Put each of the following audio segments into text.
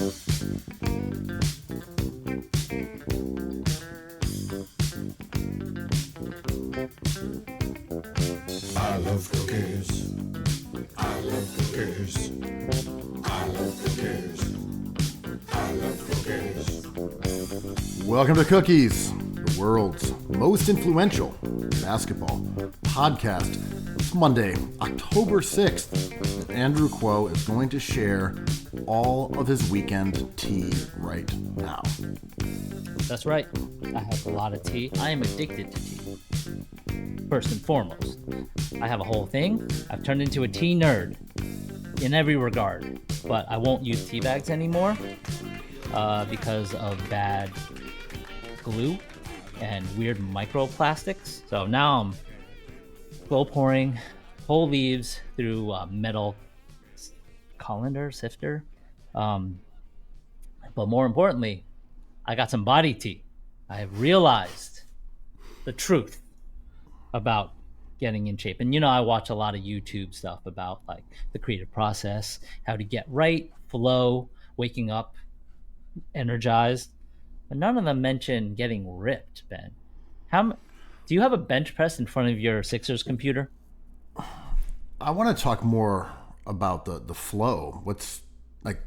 I love cookies. I love cookies. I love cookies. I love cookies. Welcome to Cookies, the world's most influential basketball podcast. It's Monday, October 6th, and Andrew Kuo is going to share all of his weekend tea right now. That's right. I have a lot of tea. I am addicted to tea. First and foremost, I have a whole thing. I've turned into a tea nerd in every regard, but I won't use tea bags anymore because of bad glue and weird microplastics. So now I'm slow pouring whole leaves through a metal colander, sifter. But more importantly, I got some body tea. I have realized the truth about getting in shape. And you know, I watch a lot of YouTube stuff about like the creative process, how to get right, flow, waking up energized. But none of them mention getting ripped, Ben. Do you have a bench press in front of your Sixers computer? I want to talk more about the flow. What's like,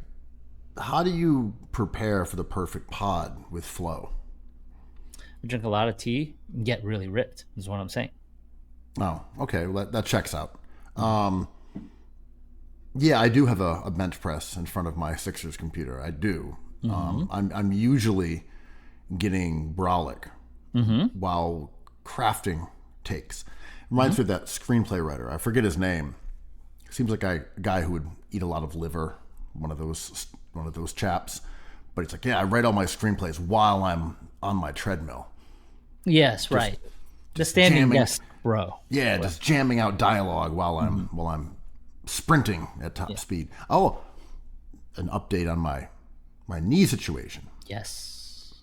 how do you prepare for the perfect pod with flow? I drink a lot of tea and get really ripped, is what I'm saying. Oh, okay. Well, that checks out. Yeah, I do have a bench press in front of my Sixers computer. I do. I'm usually getting brolic while crafting takes. Reminds me of that screenplay writer. I forget his name. Seems like a guy who would eat a lot of liver. One of those chaps. But he's like, yeah, I write all my screenplays while I'm on my treadmill. Yes, right. The standing jamming, desk, bro. Yeah, just jamming out dialogue while I'm sprinting at top speed. Oh, an update on my knee situation. Yes.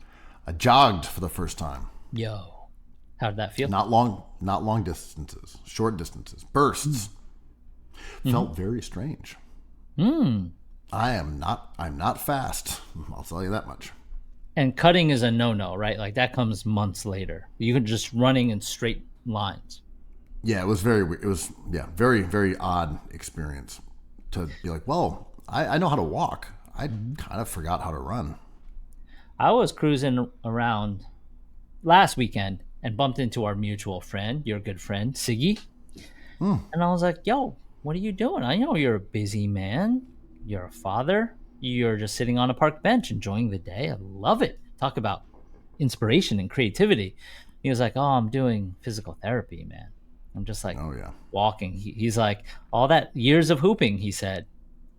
I jogged for the first time. Yo, how did that feel? Not long distances, short distances, bursts. Felt very strange. I'm not fast. I'll tell you that much. And cutting is a no-no, right? Like that comes months later. You can just running in straight lines. Yeah, it was very weird. It was very, very odd experience to be like, well, I know how to walk. I kind of forgot how to run. I was cruising around last weekend and bumped into our mutual friend, your good friend, Siggy. And I was like, yo, what are you doing? I know you're a busy man. You're a father. You're just sitting on a park bench enjoying the day. I love it. Talk about inspiration and creativity. He was like, oh, I'm doing physical therapy, man. I'm just like, Oh, yeah. walking. He's like, all that years of hooping, he said,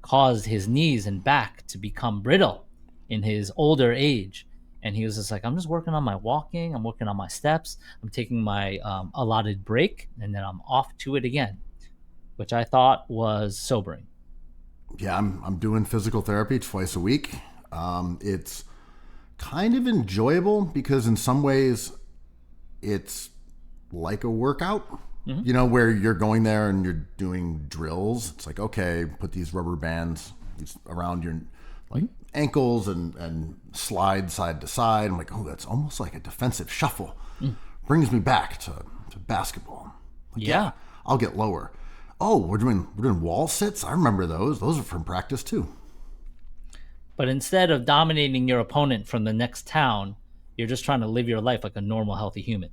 caused his knees and back to become brittle in his older age. And he was just like, I'm just working on my walking. I'm working on my steps. I'm taking my allotted break, and then I'm off to it again, which I thought was sobering. Yeah, I'm doing physical therapy twice a week. It's kind of enjoyable because in some ways it's like a workout, you know, where you're going there and you're doing drills. It's like, okay, put these rubber bands around your like ankles and slide side to side. I'm like, oh, that's almost like a defensive shuffle. Brings me back to basketball. Like, yeah, I'll get lower. Oh, we're doing wall sits. I remember those. Those are from practice too. But instead of dominating your opponent from the next town, you're just trying to live your life like a normal, healthy human.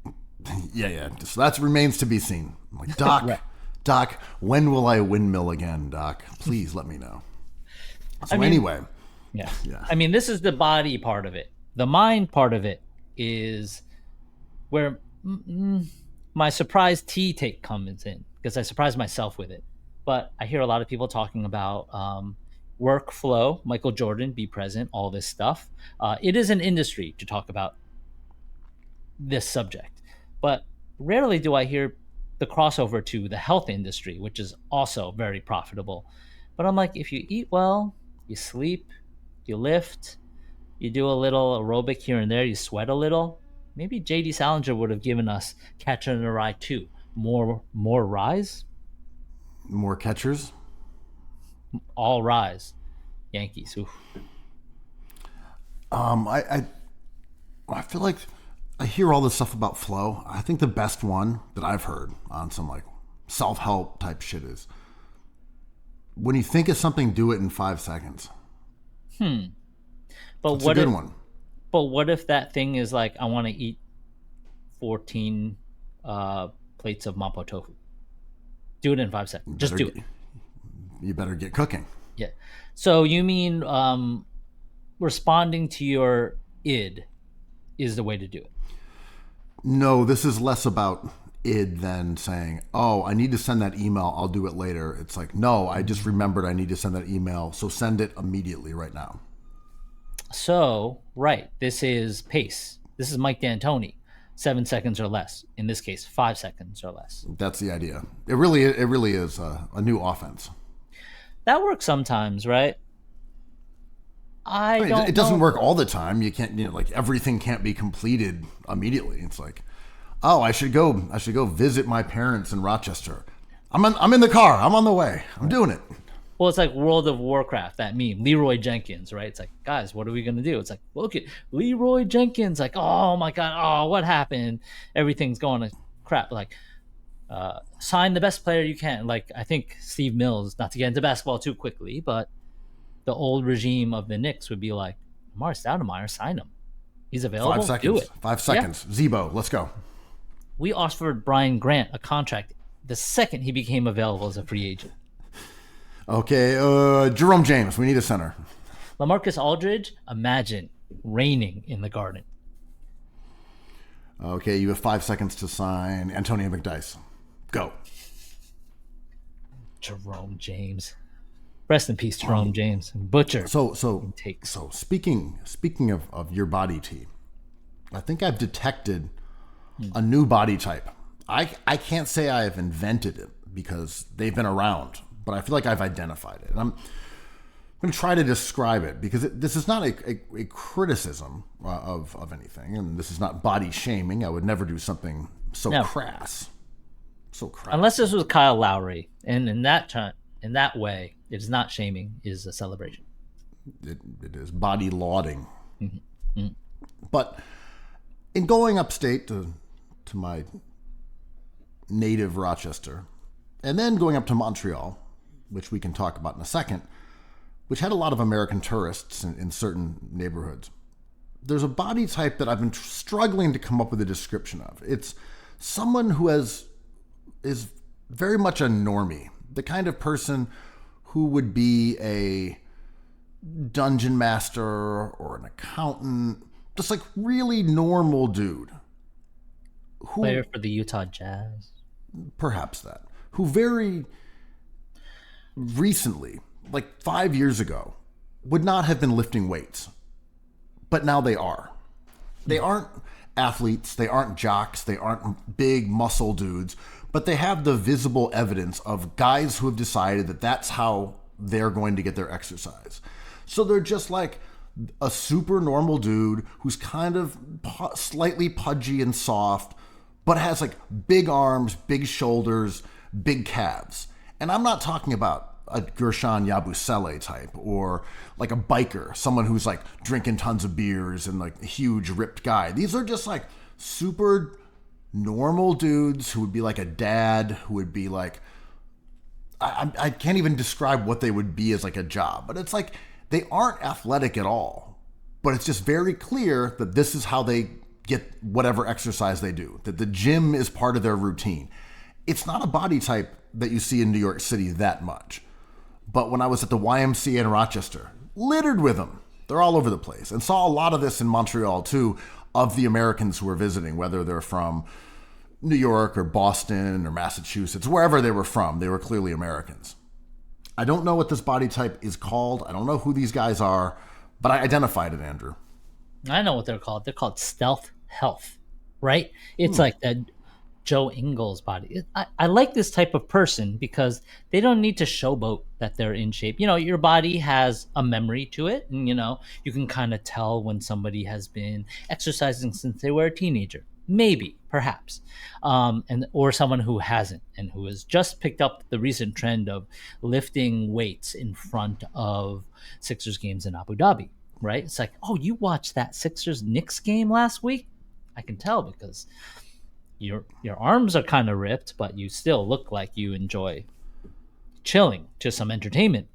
Yeah. So that remains to be seen. I'm like, Doc, Right. Doc, when will I windmill again, Doc? Please let me know. So anyway. Yeah. Yeah. I mean, this is the body part of it. The mind part of it is where my surprise tea take comes in, because I surprised myself with it. But I hear a lot of people talking about workflow, Michael Jordan, be present, all this stuff. It is an industry to talk about this subject, but rarely do I hear the crossover to the health industry, which is also very profitable. But I'm like, if you eat well, you sleep, you lift, you do a little aerobic here and there, you sweat a little, maybe JD Salinger would have given us Catcher in the Rye 2. More rise? More catchers? All rise. Yankees. Oof. I feel like I hear all this stuff about flow. I think the best one that I've heard on some like self help type shit is when you think of something, do it in 5 seconds. But It's a good one. But what if that thing is like, I want to eat 14 plates of mapo tofu? Do it in 5 seconds. Just do it. You better get cooking. Yeah. So you mean responding to your id is the way to do it? No, this is less about id than saying, oh, I need to send that email. I'll do it later. It's like, no, I just remembered I need to send that email. So send it immediately right now. So, right. This is pace. This is Mike D'Antoni. 7 seconds or less. In this case, 5 seconds or less. That's the idea. It really is a new offense. That works sometimes, right? I don't. It doesn't work all the time. You can't, like everything can't be completed immediately. It's like, oh, I should go visit my parents in Rochester. I'm in the car. I'm on the way. I'm doing it. Well, it's like World of Warcraft, that meme, Leroy Jenkins, right? It's like, guys, what are we going to do? It's like, look at Leroy Jenkins. Like, oh my God. Oh, what happened? Everything's going to crap. Like, sign the best player you can. Like, I think Steve Mills, not to get into basketball too quickly, but the old regime of the Knicks would be like, Amar Stoudemire, sign him. He's available. 5 seconds. Do it. 5 seconds. Yeah. Zebo, let's go. We offered Brian Grant a contract the second he became available as a free agent. Okay, Jerome James, we need a center. LaMarcus Aldridge, imagine raining in the Garden. Okay, you have 5 seconds to sign Antonio McDyess. Go. Jerome James. Rest in peace, Jerome James. Butcher. So speaking of your body T, I think I've detected a new body type. I can't say I have invented it because they've been around, but I feel like I've identified it. And I'm going to try to describe it because this is not a criticism of anything, and this is not body shaming. I would never do something so crass. So crass. Unless this was Kyle Lowry, and in that way, it is not shaming; it is a celebration. It is body lauding. Mm-hmm. Mm-hmm. But in going upstate to my native Rochester, and then going up to Montreal, which we can talk about in a second, which had a lot of American tourists in certain neighborhoods, there's a body type that I've been struggling to come up with a description of. It's someone who is very much a normie, the kind of person who would be a dungeon master or an accountant, just like really normal dude. Player for the Utah Jazz. Perhaps that. Who very recently, like 5 years ago, would not have been lifting weights. But now they are. They aren't athletes, they aren't jocks, they aren't big muscle dudes, but they have the visible evidence of guys who have decided that that's how they're going to get their exercise. So they're just like a super normal dude who's kind of slightly pudgy and soft, but has like big arms, big shoulders, big calves. And I'm not talking about a Gershon Yabusele type or like a biker, someone who's like drinking tons of beers and like a huge ripped guy. These are just like super normal dudes who would be like a dad, who would be like, I can't even describe what they would be as like a job, but it's like they aren't athletic at all, but it's just very clear that this is how they get whatever exercise they do, that the gym is part of their routine. It's not a body type that you see in New York City that much. But when I was at the YMCA in Rochester, littered with them. They're all over the place. And saw a lot of this in Montreal too, of the Americans who were visiting, whether they're from New York or Boston or Massachusetts, wherever they were from, they were clearly Americans. I don't know what this body type is called. I don't know who these guys are, but I identified it, Andrew. I know what they're called. They're called stealth health, right? It's like that Joe Ingles body. I like this type of person because they don't need to showboat that they're in shape. You know, your body has a memory to it, and you can kind of tell when somebody has been exercising since they were a teenager. Maybe, perhaps, or someone who hasn't and who has just picked up the recent trend of lifting weights in front of Sixers games in Abu Dhabi. right? It's like, oh, you watched that Sixers Knicks game last week? I can tell because your arms are kind of ripped, but you still look like you enjoy chilling to some entertainment.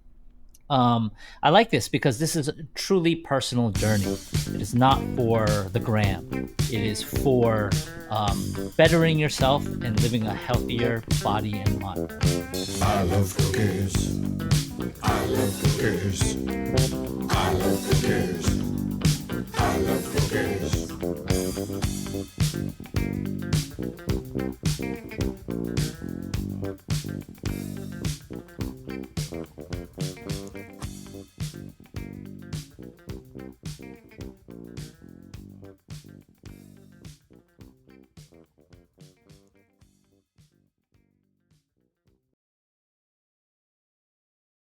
I like this because this is a truly personal journey. It is not for the gram. It is for bettering yourself and living a healthier body and mind. I love cookies. I love cookies. I love cookies. I love cookies.